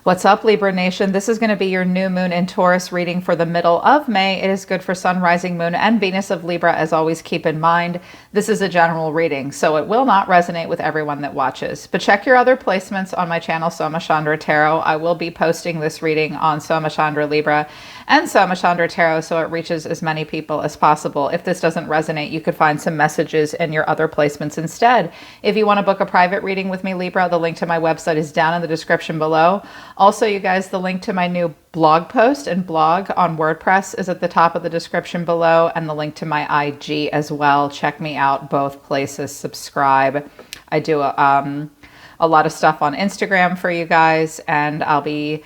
What's up, Libra Nation? This is going to be your new moon in Taurus reading for the middle of May. It is good for Sun, Rising, Moon, and Venus of Libra. As always, keep in mind, this is a general reading, so it will not resonate with everyone that watches. But check your other placements on my channel, Soma Chandra Tarot. I will be posting this reading on Soma Chandra Libra and Soma Chandra Tarot, so it reaches as many people as possible. If this doesn't resonate, you could find some messages in your other placements instead. If you want to book a private reading with me, Libra, the link to my website is down in the description below. Also, you guys, the link to my new blog post and blog on WordPress is at the top of the description below, and the link to my IG as well. Check me out both places. Subscribe. I do a lot of stuff on Instagram for you guys, and I'll be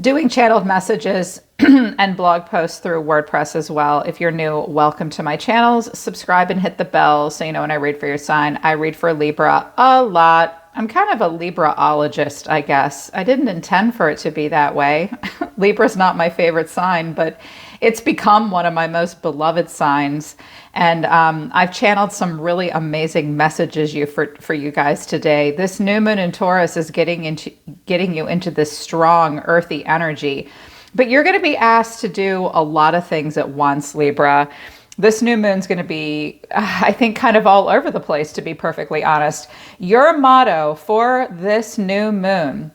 doing channeled messages and blog posts through WordPress as well. If you're new, welcome to my channels. Subscribe and hit the bell so you know when I read for your sign. I read for Libra a lot. I'm kind of a Libraologist, I guess. I didn't intend for it to be that way. Libra's not my favorite sign, but it's become one of my most beloved signs. And I've channeled some really amazing messages for you guys today. This new moon in Taurus is getting you into this strong, earthy energy. But you're going to be asked to do a lot of things at once, Libra. This new moon's going to be, I think, kind of all over the place, to be perfectly honest. Your motto for this new moon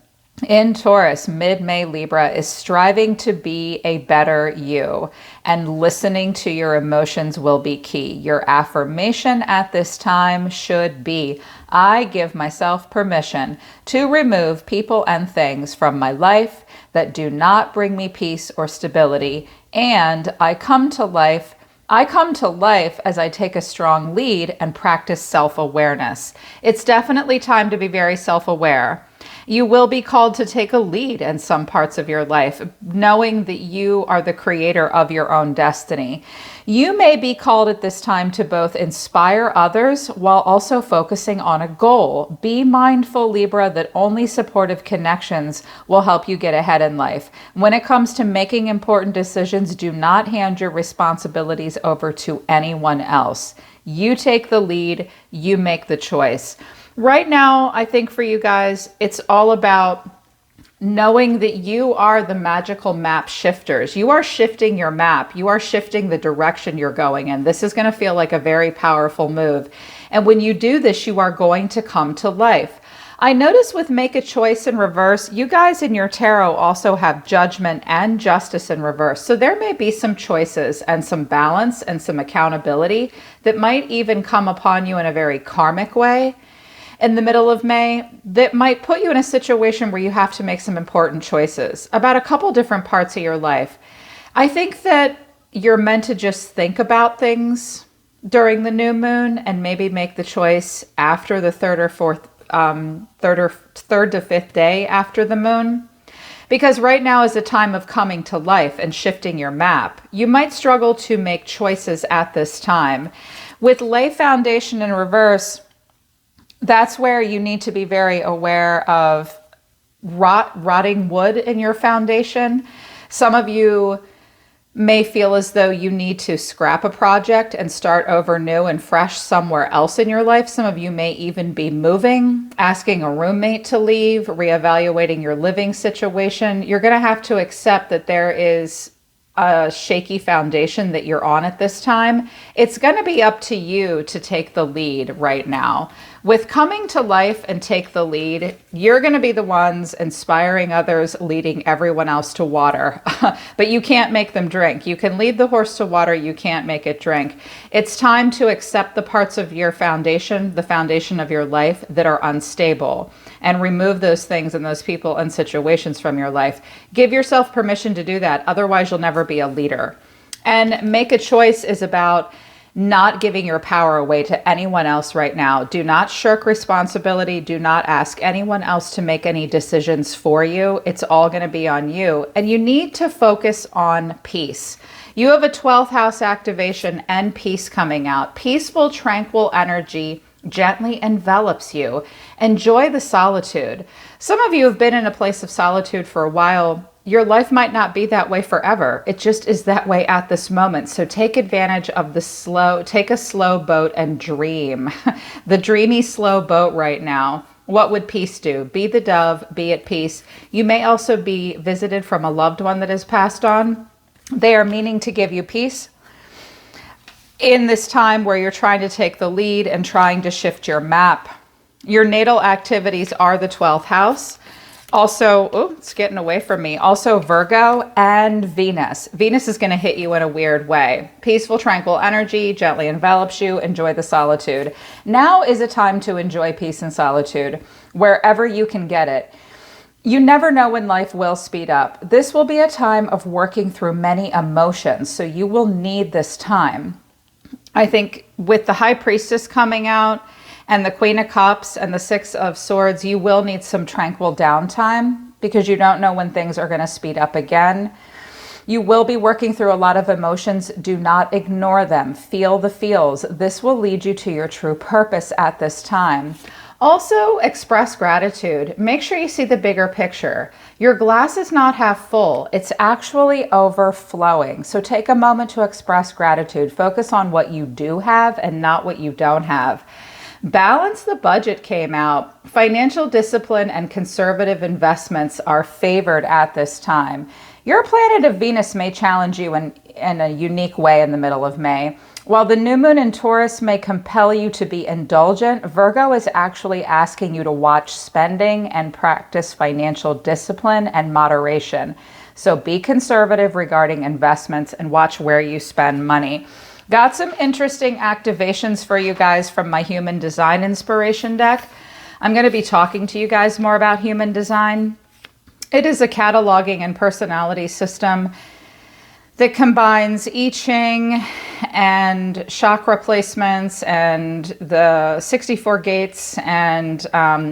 in Taurus, mid-May, Libra, is striving to be a better you, and listening to your emotions will be key. Your affirmation at this time should be, I give myself permission to remove people and things from my life that do not bring me peace or stability, and I come to life as I take a strong lead and practice self-awareness. It's definitely time to be very self-aware. You will be called to take a lead in some parts of your life, knowing that you are the creator of your own destiny. You may be called at this time to both inspire others while also focusing on a goal. Be mindful, Libra, that only supportive connections will help you get ahead in life. When it comes to making important decisions, do not hand your responsibilities over to anyone else. You take the lead, you make the choice. Right now, I think for you guys, it's all about knowing that you are the magical map shifters. You are shifting your map. You are shifting the direction you're going in. This is going to feel like a very powerful move. And when you do this, you are going to come to life. I notice with make a choice in reverse, you guys in your tarot also have judgment and justice in reverse. So there may be some choices and some balance and some accountability that might even come upon you in a very karmic way in the middle of May that might put you in a situation where you have to make some important choices about a couple different parts of your life. I think that you're meant to just think about things during the new moon and maybe make the choice after the third to fifth day after the moon. Because right now is a time of coming to life and shifting your map. You might struggle to make choices at this time. With lay foundation in reverse, that's where you need to be very aware of rotting wood in your foundation. Some of you may feel as though you need to scrap a project and start over new and fresh somewhere else in your life. Some of you may even be moving, asking a roommate to leave, reevaluating your living situation. You're going to have to accept that there is a shaky foundation that you're on at this time. It's going to be up to you to take the lead right now. With coming to life and take the lead, you're going to be the ones inspiring others, leading everyone else to water. But you can't make them drink. You can lead the horse to water, you can't make it drink. It's time to accept the parts of your foundation, the foundation of your life, that are unstable, and remove those things and those people and situations from your life. Give yourself permission to do that. Otherwise, you'll never be a leader. And make a choice is about not giving your power away to anyone else right now. Do not shirk responsibility. Do not ask anyone else to make any decisions for you. It's all going to be on you. And you need to focus on peace. You have a 12th house activation and peace coming out. Peaceful, tranquil energy gently envelops you. Enjoy the solitude. Some of you have been in a place of solitude for a while. Your life might not be that way forever. It just is that way at this moment. So take advantage of take a slow boat and dream. The dreamy slow boat right now What would peace do? Be the dove, be at peace. You may also be visited from a loved one that has passed on. They are meaning to give you peace in this time where you're trying to take the lead and trying to shift your map. Your natal activities are the 12th house. Also, oh, it's getting away from me. Also Virgo and Venus. Venus is going to hit you in a weird way. Peaceful, tranquil energy gently envelops you. Enjoy the solitude. Now is a time to enjoy peace and solitude wherever you can get it. You never know when life will speed up. This will be a time of working through many emotions, so you will need this time. I think with the High Priestess coming out, and the Queen of Cups and the Six of Swords, you will need some tranquil downtime because you don't know when things are going to speed up again. You will be working through a lot of emotions. Do not ignore them. Feel the feels. This will lead you to your true purpose at this time. Also, express gratitude. Make sure you see the bigger picture. Your glass is not half full. It's actually overflowing. So take a moment to express gratitude. Focus on what you do have and not what you don't have. Balance the budget came out. Financial discipline and conservative investments are favored at this time. Your planet of Venus may challenge you in a unique way in the middle of May. While the new moon in Taurus may compel you to be indulgent, Virgo is actually asking you to watch spending and practice financial discipline and moderation. So be conservative regarding investments and watch where you spend money. Got some interesting activations for you guys from my Human Design Inspiration deck. I'm going to be talking to you guys more about Human Design. It is a cataloging and personality system that combines I Ching and chakra placements and the 64 gates and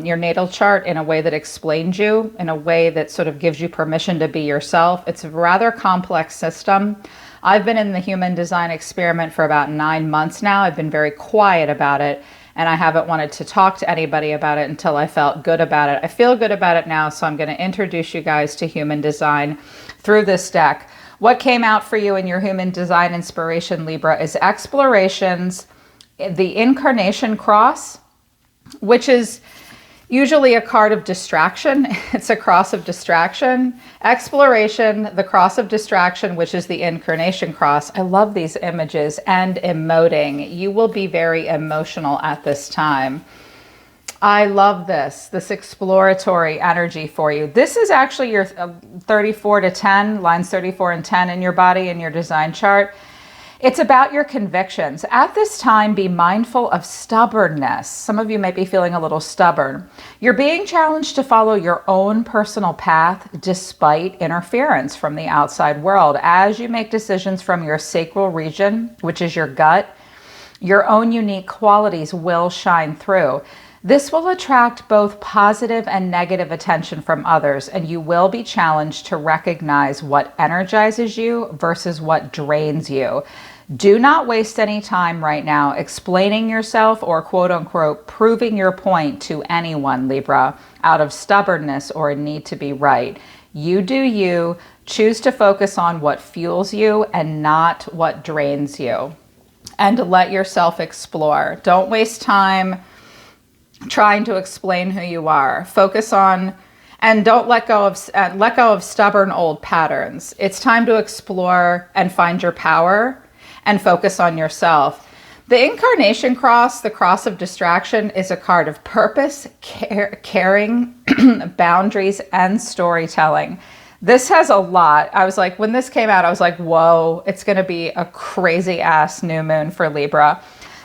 your natal chart in a way that explains you, in a way that sort of gives you permission to be yourself. It's a rather complex system. I've been in the Human Design experiment for about 9 months now. I've been very quiet about it, and I haven't wanted to talk to anybody about it until I felt good about it. I feel good about it now, so I'm going to introduce you guys to Human Design through this deck. What came out for you in your Human Design Inspiration, Libra, is Explorations, the Incarnation Cross, which is usually a card of distraction. It's a cross of distraction. Exploration, the cross of distraction, which is the Incarnation Cross. I love these images. And Emoting. You will be very emotional at this time. I love this exploratory energy for you. This is actually your 34 to 10, lines 34 and 10 in your body, in your design chart. It's about your convictions. At this time, be mindful of stubbornness. Some of you might be feeling a little stubborn. You're being challenged to follow your own personal path despite interference from the outside world. As you make decisions from your sacral region, which is your gut, your own unique qualities will shine through. This will attract both positive and negative attention from others, and you will be challenged to recognize what energizes you versus what drains you. Do not waste any time right now explaining yourself or quote unquote proving your point to anyone, Libra, out of stubbornness or a need to be right. You do you. Choose to focus on what fuels you and not what drains you. And let yourself explore. Don't waste time trying to explain who you are. Focus on and don't let go of stubborn old patterns. It's time to explore and find your power and focus on yourself. The Incarnation Cross, the cross of distraction, is a card of purpose, caring, boundaries, and storytelling. This has a lot. I was like, when this came out, I was like, whoa, it's going to be a crazy ass new moon for Libra.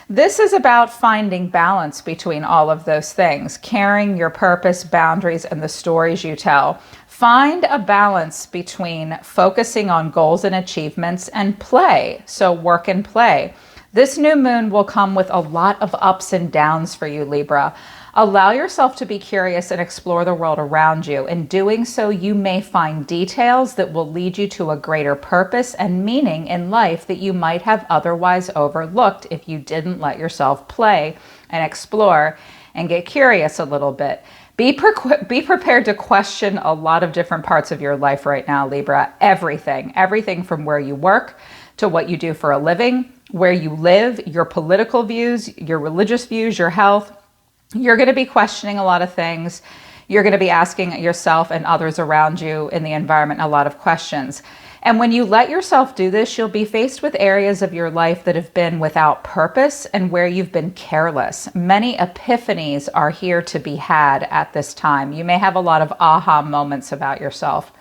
This is about finding balance between all of those things, caring, your purpose, boundaries, and the stories you tell. Find a balance between focusing on goals and achievements and play. So work and play. This new moon will come with a lot of ups and downs for you, Libra. Allow yourself to be curious and explore the world around you. In doing so, you may find details that will lead you to a greater purpose and meaning in life that you might have otherwise overlooked if you didn't let yourself play and explore and get curious a little bit. Be prepared to question a lot of different parts of your life right now, Libra. Everything from where you work to what you do for a living, where you live, your political views, your religious views, your health. You're going to be questioning a lot of things. You're going to be asking yourself and others around you in the environment a lot of questions. And when you let yourself do this, you'll be faced with areas of your life that have been without purpose and where you've been careless. Many epiphanies are here to be had at this time. You may have a lot of aha moments about yourself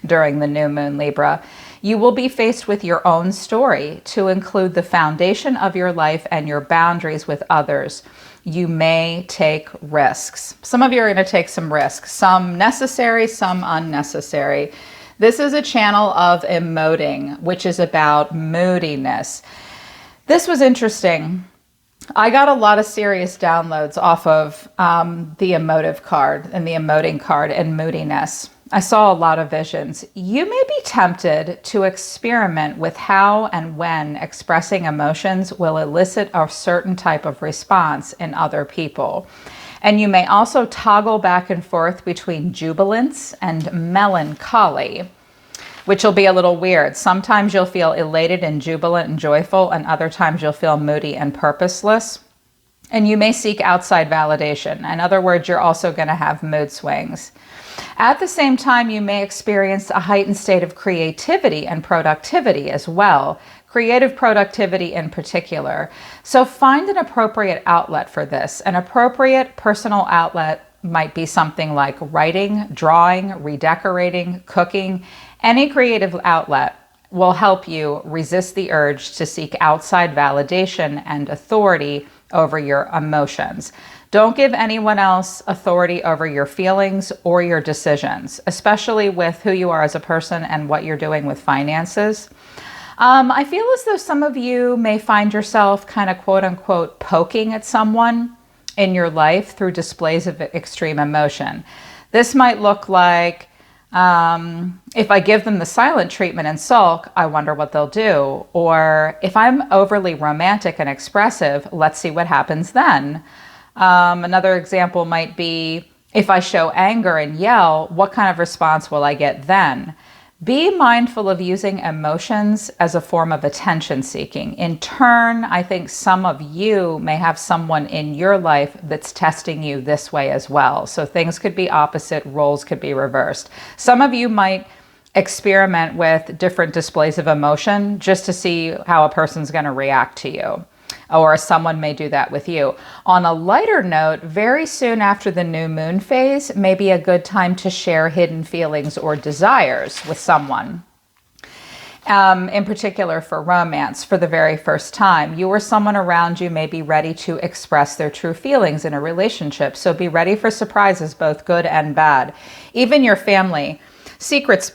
during the new moon, Libra. You will be faced with your own story to include the foundation of your life and your boundaries with others. You may take risks. Some of you are going to take some risks, some necessary, some unnecessary. This is a channel of emoting, which is about moodiness. This was interesting. I got a lot of serious downloads off of the emotive card and the emoting card and moodiness. I saw a lot of visions. You may be tempted to experiment with how and when expressing emotions will elicit a certain type of response in other people. And you may also toggle back and forth between jubilance and melancholy, which will be a little weird. Sometimes you'll feel elated and jubilant and joyful, and other times you'll feel moody and purposeless. And you may seek outside validation. In other words, you're also going to have mood swings. At the same time, you may experience a heightened state of creativity and productivity as well, creative productivity in particular. So find an appropriate outlet for this. An appropriate personal outlet might be something like writing, drawing, redecorating, cooking. Any creative outlet will help you resist the urge to seek outside validation and authority over your emotions. Don't give anyone else authority over your feelings or your decisions, especially with who you are as a person and what you're doing with finances. I feel as though some of you may find yourself kind of quote unquote poking at someone in your life through displays of extreme emotion. This might look like, if I give them the silent treatment and sulk, I wonder what they'll do. Or if I'm overly romantic and expressive, let's see what happens then. Another example might be, if I show anger and yell, what kind of response will I get then? Be mindful of using emotions as a form of attention seeking. In turn, I think some of you may have someone in your life that's testing you this way as well. So things could be opposite, roles could be reversed. Some of you might experiment with different displays of emotion just to see how a person's going to react to you. Or someone may do that with you. On a lighter note, very soon after the new moon phase may be a good time to share hidden feelings or desires with someone. In particular for romance, for the very first time. You or someone around you may be ready to express their true feelings in a relationship. So be ready for surprises, both good and bad. Even your family. Secrets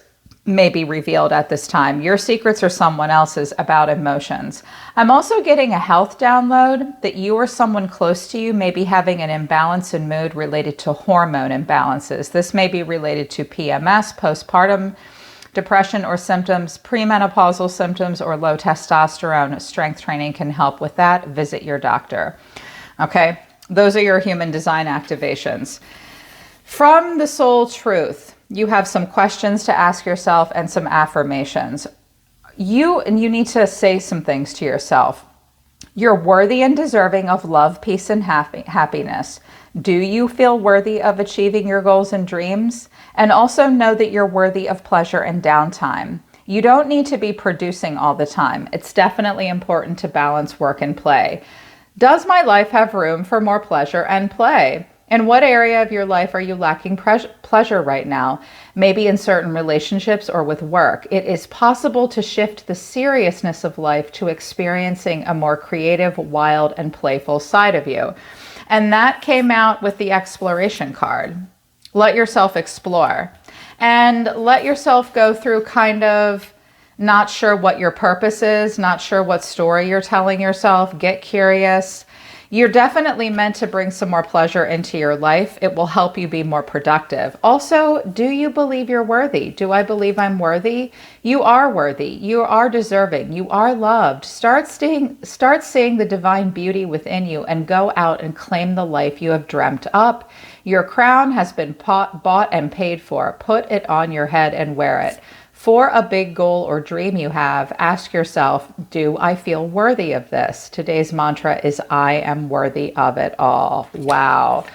may be revealed at this time. Your secrets or someone else's about emotions. I'm also getting a health download that you or someone close to you may be having an imbalance in mood related to hormone imbalances. This may be related to PMS, postpartum depression or symptoms, premenopausal symptoms, or low testosterone. Strength training can help with that. Visit your doctor. Okay, those are your human design activations. From the soul truth, you have some questions to ask yourself and some affirmations. You need to say some things to yourself. You're worthy and deserving of love, peace, and happiness. Do you feel worthy of achieving your goals and dreams? And also know that you're worthy of pleasure and downtime. You don't need to be producing all the time. It's definitely important to balance work and play. Does my life have room for more pleasure and play? In what area of your life are you lacking pleasure right now? Maybe in certain relationships or with work. It is possible to shift the seriousness of life to experiencing a more creative, wild, and playful side of you. And that came out with the exploration card. Let yourself explore. And let yourself go through kind of not sure what your purpose is, not sure what story you're telling yourself. Get curious. You're definitely meant to bring some more pleasure into your life. It will help you be more productive. Also, do you believe you're worthy? Do I believe I'm worthy? You are worthy. You are deserving. You are loved. Start seeing the divine beauty within you and go out and claim the life you have dreamt up. Your crown has been bought and paid for. Put it on your head and wear it. For a big goal or dream you have, ask yourself, do I feel worthy of this? Today's mantra is, I am worthy of it all. Wow.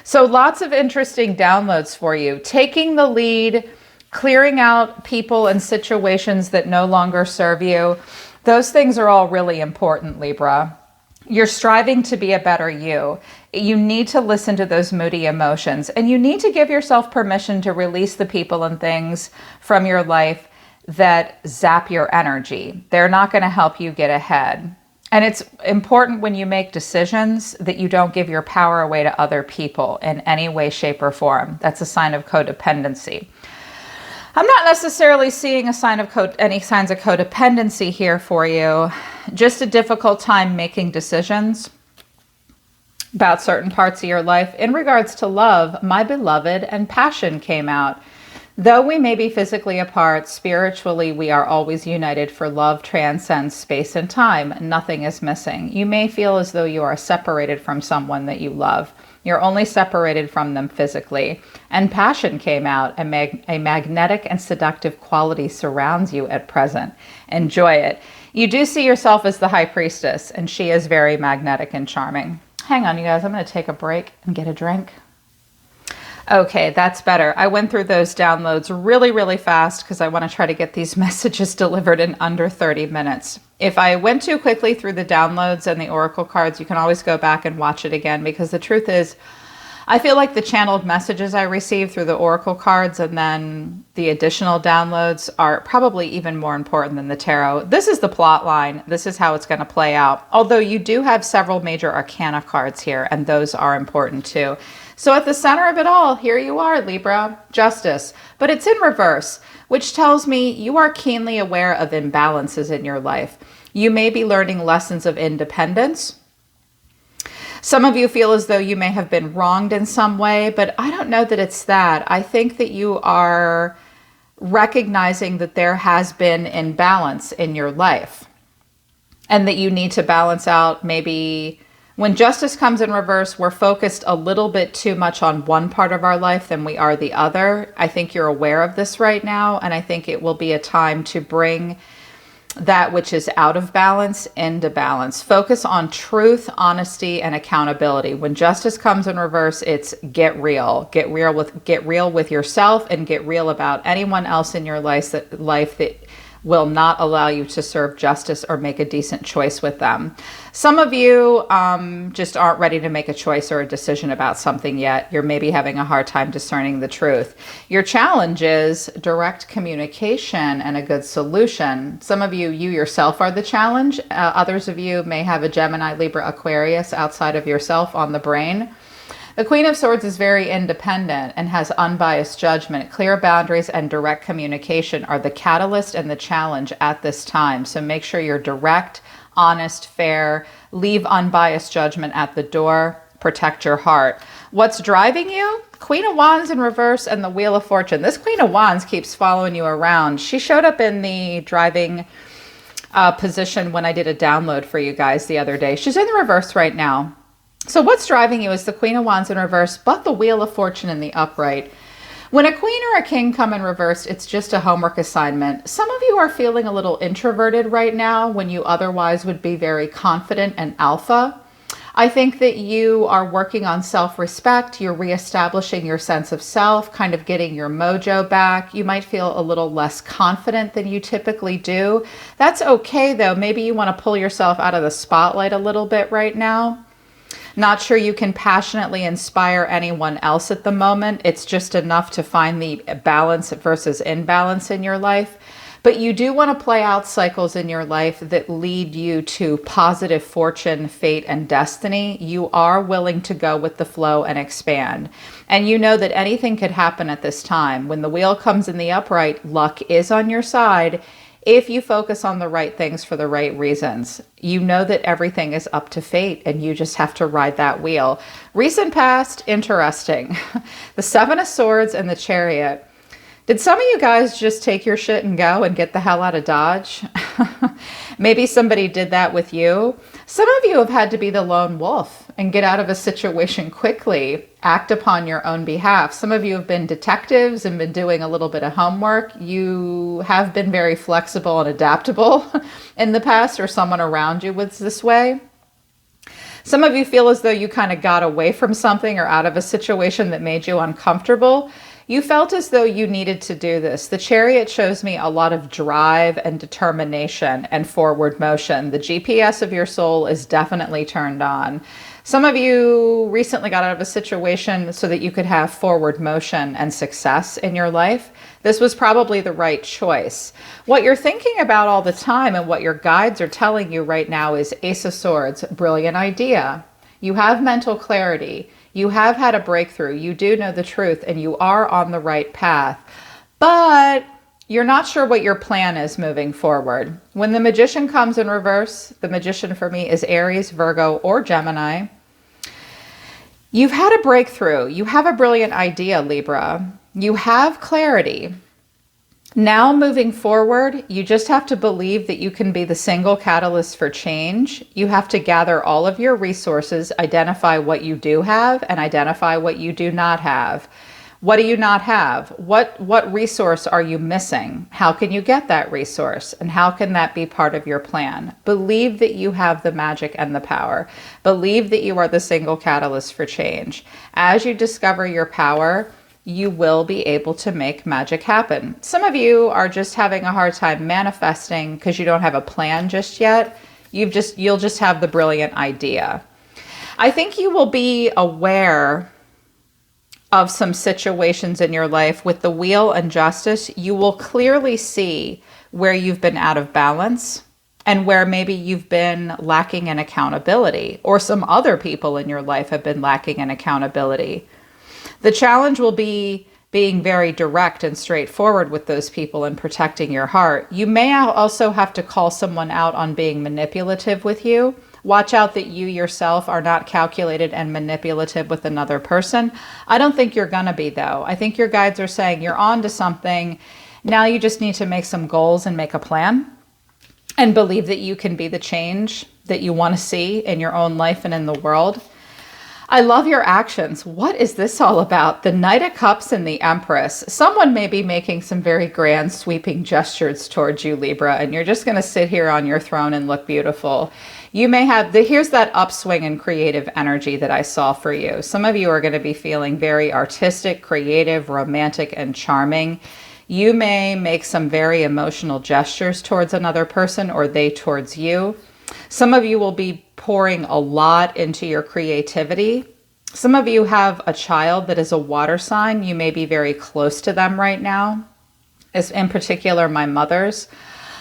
So lots of interesting downloads for you. Taking the lead, clearing out people and situations that no longer serve you. Those things are all really important, Libra. You're striving to be a better you. You need to listen to those moody emotions, and you need to give yourself permission to release the people and things from your life that zap your energy. They're not going to help you get ahead. And it's important when you make decisions that you don't give your power away to other people in any way, shape, or form. That's a sign of codependency. I'm not necessarily seeing any signs of codependency here for you. Just a difficult time making decisions about certain parts of your life. In regards to love, my beloved and passion came out. Though we may be physically apart, spiritually we are always united, for love transcends space and time. Nothing is missing. You may feel as though you are separated from someone that you love. You're only separated from them physically. And passion came out. A magnetic and seductive quality surrounds you at present. Enjoy it. You do see yourself as the high priestess, and she is very magnetic and charming. Hang on, you guys. I'm going to take a break and get a drink. Okay, that's better. I went through those downloads really, really fast because I want to try to get these messages delivered in under 30 minutes. If I went too quickly through the downloads and the oracle cards, you can always go back and watch it again, because the truth is, I feel like the channeled messages I receive through the oracle cards and then the additional downloads are probably even more important than the tarot. This is the plot line. This is how it's going to play out. Although you do have several major arcana cards here, and those are important too. So at the center of it all, here you are, Libra, Justice. But it's in reverse, which tells me you are keenly aware of imbalances in your life. You may be learning lessons of independence. Some of you feel as though you may have been wronged in some way, but I don't know that it's that. I think that you are recognizing that there has been imbalance in your life, and that you need to balance out. Maybe when justice comes in reverse, we're focused a little bit too much on one part of our life than we are the other. I think you're aware of this right now, and I think it will be a time to bring that which is out of balance into balance. Focus on truth, honesty, and accountability. When justice comes in reverse, it's get real. Get real with yourself, and get real about anyone else in your life that will not allow you to serve justice or make a decent choice with them. Some of you just aren't ready to make a choice or a decision about something yet. You're maybe having a hard time discerning the truth. Your challenge is direct communication and a good solution. Some of you yourself are the challenge. Others of you may have a Gemini, Libra, Aquarius outside of yourself on the brain. The Queen of Swords is very independent and has unbiased judgment. Clear boundaries and direct communication are the catalyst and the challenge at this time. So make sure you're direct, honest, fair, leave unbiased judgment at the door, protect your heart. What's driving you? Queen of Wands in reverse and the Wheel of Fortune. This Queen of Wands keeps following you around. She showed up in the driving position when I did a download for you guys the other day. She's in the reverse right now. So what's driving you is the Queen of Wands in reverse, but the Wheel of Fortune in the upright. When a queen or a king come in reverse, it's just a homework assignment. Some of you are feeling a little introverted right now when you otherwise would be very confident and alpha. I think that you are working on self-respect. You're reestablishing your sense of self, kind of getting your mojo back. You might feel a little less confident than you typically do. That's okay though. Maybe you want to pull yourself out of the spotlight a little bit right now. Not sure you can passionately inspire anyone else at the moment. It's just enough to find the balance versus imbalance in your life. But you do want to play out cycles in your life that lead you to positive fortune, fate, and destiny. You are willing to go with the flow and expand. And you know that anything could happen at this time. When the wheel comes in the upright, luck is on your side. If you focus on the right things for the right reasons, you know that everything is up to fate and you just have to ride that wheel. Recent past, interesting. The Seven of Swords and the Chariot. Did some of you guys just take your shit and go and get the hell out of Dodge? Maybe somebody did that with you. Some of you have had to be the lone wolf and get out of a situation quickly, act upon your own behalf. Some of you have been detectives and been doing a little bit of homework. You have been very flexible and adaptable in the past, or someone around you was this way. Some of you feel as though you kind of got away from something or out of a situation that made you uncomfortable. You felt as though you needed to do this. The Chariot shows me a lot of drive and determination and forward motion. The GPS of your soul is definitely turned on. Some of you recently got out of a situation so that you could have forward motion and success in your life. This was probably the right choice. What you're thinking about all the time and what your guides are telling you right now is Ace of Swords, brilliant idea. You have mental clarity. You have had a breakthrough. You do know the truth and you are on the right path. But you're not sure what your plan is moving forward. When the Magician comes in reverse, the Magician for me is Aries, Virgo, or Gemini. You've had a breakthrough. You have a brilliant idea, Libra. You have clarity. Now moving forward, you just have to believe that you can be the single catalyst for change. You have to gather all of your resources, identify what you do have, and identify what you do not have. What do you not have? What resource are you missing? How can you get that resource? And how can that be part of your plan? Believe that you have the magic and the power. Believe that you are the single catalyst for change. As you discover your power, you will be able to make magic happen. Some of you are just having a hard time manifesting because you don't have a plan just yet. You'll just have the brilliant idea. I think you will be aware of some situations in your life with the Wheel and Justice. You will clearly see where you've been out of balance and where maybe you've been lacking in accountability, or some other people in your life have been lacking in accountability. The challenge will be being very direct and straightforward with those people and protecting your heart. You may also have to call someone out on being manipulative with you. Watch out that you yourself are not calculated and manipulative with another person. I don't think you're going to be, though. I think your guides are saying you're on to something. Now you just need to make some goals and make a plan and believe that you can be the change that you want to see in your own life and in the world. I love your actions. What is this all about? The Knight of Cups and the Empress. Someone may be making some very grand sweeping gestures towards you, Libra, and you're just going to sit here on your throne and look beautiful. You may have here's that upswing in creative energy that I saw for you. Some of you are going to be feeling very artistic, creative, romantic, and charming. You may make some very emotional gestures towards another person, or they towards you. Some of you will be pouring a lot into your creativity. Some of you have a child that is a water sign. You may be very close to them right now, as in particular my mother's.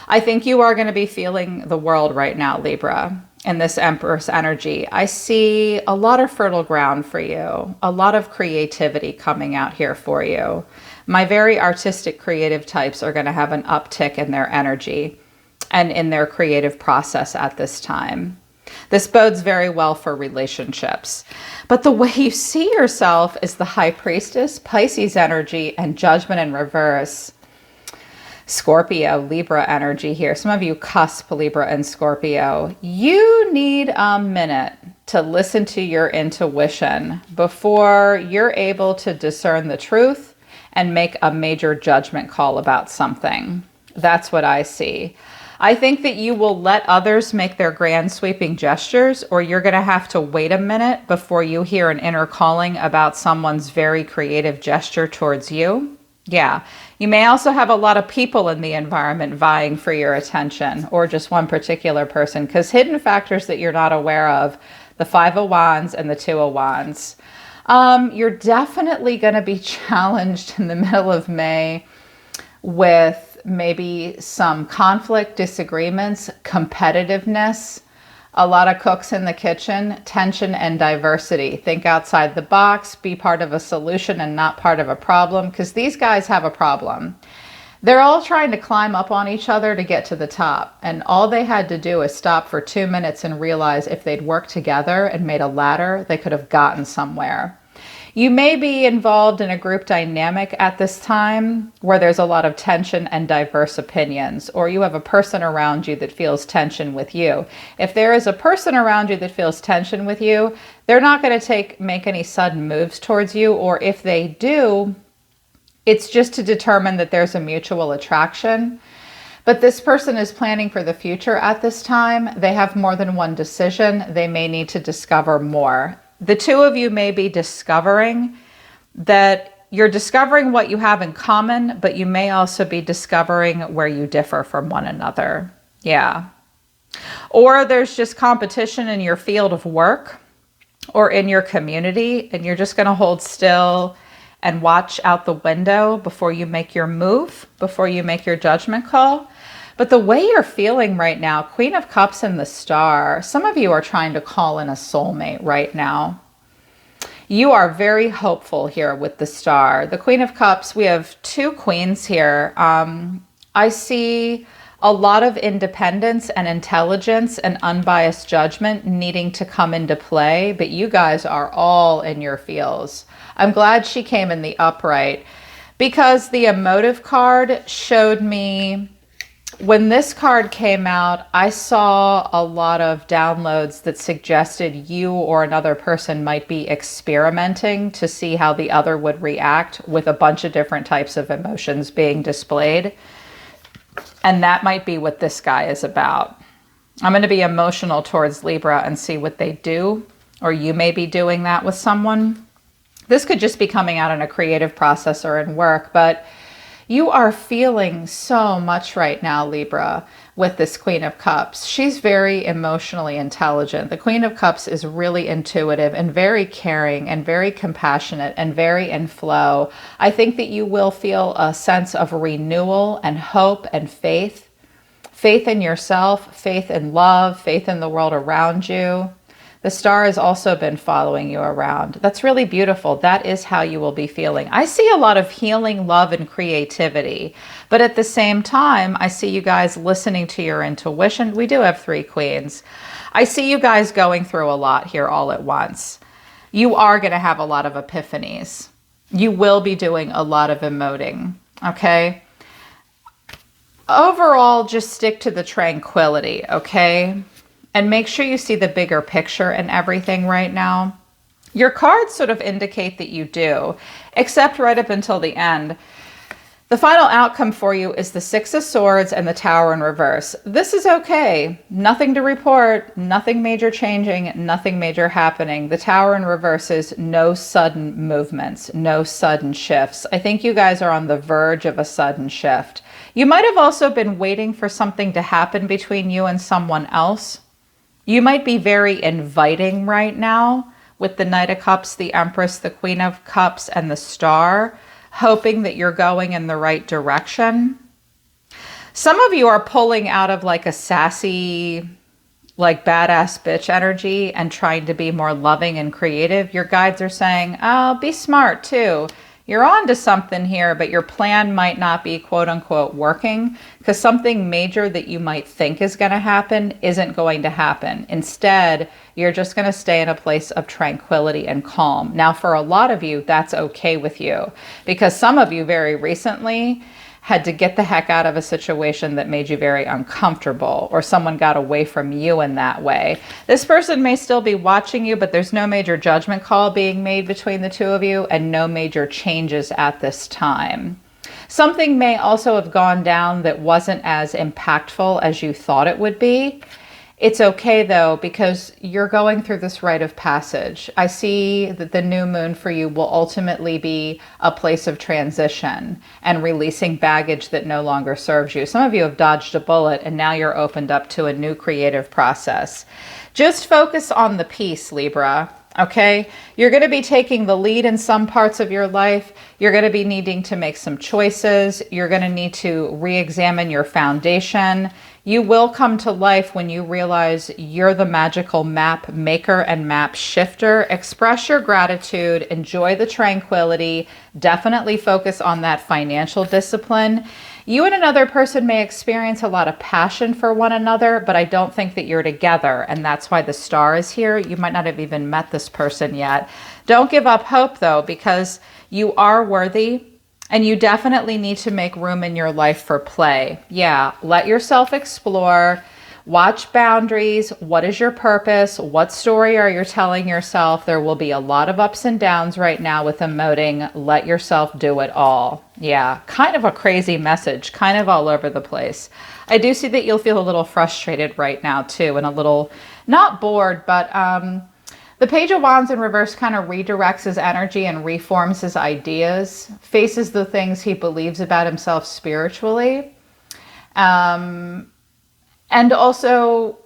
I think you are going to be feeling the world right now, Libra, in this Empress energy. I see a lot of fertile ground for you, a lot of creativity coming out here for you. My very artistic creative types are going to have an uptick in their energy and in their creative process at this time. This bodes very well for relationships. But the way you see yourself is the High Priestess, Pisces energy, and Judgment in reverse. Scorpio, Libra energy here. Some of you cusp Libra and Scorpio. You need a minute to listen to your intuition before you're able to discern the truth and make a major judgment call about something. That's what I see. I think that you will let others make their grand sweeping gestures, or you're going to have to wait a minute before you hear an inner calling about someone's very creative gesture towards you. Yeah. You may also have a lot of people in the environment vying for your attention, or just one particular person, because hidden factors that you're not aware of, the Five of Wands and the Two of Wands. You're definitely going to be challenged in the middle of May with maybe some conflict, disagreements, competitiveness, a lot of cooks in the kitchen, tension and diversity. Think outside the box, be part of a solution and not part of a problem, because these guys have a problem. They're all trying to climb up on each other to get to the top, and all they had to do is stop for 2 minutes and realize if they'd worked together and made a ladder, they could have gotten somewhere. You may be involved in a group dynamic at this time where there's a lot of tension and diverse opinions, or you have a person around you that feels tension with you. If there is a person around you that feels tension with you, they're not going to make any sudden moves towards you, or if they do, it's just to determine that there's a mutual attraction. But this person is planning for the future at this time. They have more than one decision. They may need to discover more. The two of you may be discovering that you're discovering what you have in common, but you may also be discovering where you differ from one another. Yeah. Or there's just competition in your field of work or in your community, and you're just going to hold still and watch out the window before you make your move, before you make your judgment call. But the way you're feeling right now, Queen of Cups and the Star, some of you are trying to call in a soulmate right now. You are very hopeful here with the Star. The Queen of Cups, we have two queens here. I see a lot of independence and intelligence and unbiased judgment needing to come into play, but you guys are all in your feels. I'm glad she came in the upright, because the emotive card showed me, when this card came out, I saw a lot of downloads that suggested you or another person might be experimenting to see how the other would react with a bunch of different types of emotions being displayed. And that might be what this guy is about. I'm going to be emotional towards Libra and see what they do, or you may be doing that with someone. This could just be coming out in a creative process or in work, but you are feeling so much right now, Libra, with this Queen of Cups. She's very emotionally intelligent. The Queen of Cups is really intuitive and very caring and very compassionate and very in flow. I think that you will feel a sense of renewal and hope and faith. Faith in yourself, faith in love, faith in the world around you. The Star has also been following you around. That's really beautiful. That is how you will be feeling. I see a lot of healing, love, and creativity. But at the same time, I see you guys listening to your intuition. We do have three queens. I see you guys going through a lot here all at once. You are going to have a lot of epiphanies. You will be doing a lot of emoting, okay? Overall, just stick to the tranquility, okay? And make sure you see the bigger picture and everything right now. Your cards sort of indicate that you do, except right up until the end. The final outcome for you is the Six of Swords and the Tower in reverse. This is okay. Nothing to report, nothing major changing, nothing major happening. The Tower in reverse is no sudden movements, no sudden shifts. I think you guys are on the verge of a sudden shift. You might have also been waiting for something to happen between you and someone else. You might be very inviting right now with the Knight of Cups, the Empress, the Queen of Cups, and the Star, hoping that you're going in the right direction. Some of you are pulling out of like a sassy, like badass bitch energy and trying to be more loving and creative. Your guides are saying, oh, be smart too. You're on to something here, but your plan might not be quote unquote working, because something major that you might think is going to happen isn't going to happen. Instead, you're just going to stay in a place of tranquility and calm. Now, for a lot of you, that's okay with you, because some of you very recently had to get the heck out of a situation that made you very uncomfortable, or someone got away from you in that way. This person may still be watching you, but there's no major judgment call being made between the two of you and no major changes at this time. Something may also have gone down that wasn't as impactful as you thought it would be. It's okay though, because you're going through this rite of passage. I see that the new moon for you will ultimately be a place of transition and releasing baggage that no longer serves you. Some of you have dodged a bullet and now you're opened up to a new creative process. Just focus on the peace, Libra. Okay, you're going to be taking the lead in some parts of your life. You're going to be needing to make some choices. You're going to need to re-examine your foundation. You will come to life when you realize you're the magical map maker and map shifter. Express your gratitude, enjoy the tranquility, definitely focus on that financial discipline. You and another person may experience a lot of passion for one another, but I don't think that you're together. And that's why the star is here. You might not have even met this person yet. Don't give up hope, though, because you are worthy and you definitely need to make room in your life for play. Yeah, let yourself explore. Watch boundaries. What is your purpose? What story are you telling yourself? There will be a lot of ups and downs right now with emoting. Let yourself do it all. Yeah, kind of a crazy message, kind of all over the place. I do see that you'll feel a little frustrated right now too, and a little, not bored, but the Page of Wands in reverse kind of redirects his energy and reforms his ideas, faces the things he believes about himself spiritually. And also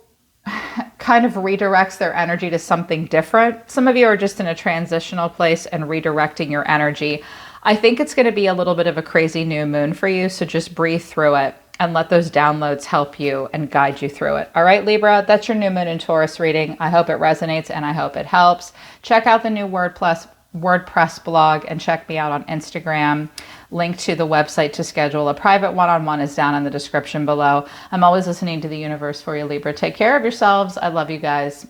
kind of redirects their energy to something different. Some of you are just in a transitional place and redirecting your energy. I think it's going to be a little bit of a crazy new moon for you, so just breathe through it and let those downloads help you and guide you through it. All right, Libra, that's your new moon in Taurus reading. I hope it resonates and I hope it helps. Check out the new WordPress blog and check me out on Instagram. Link to the website to schedule a private one-on-one is down in the description below. I'm always listening to the universe for you, Libra. Take care of yourselves. I love you guys.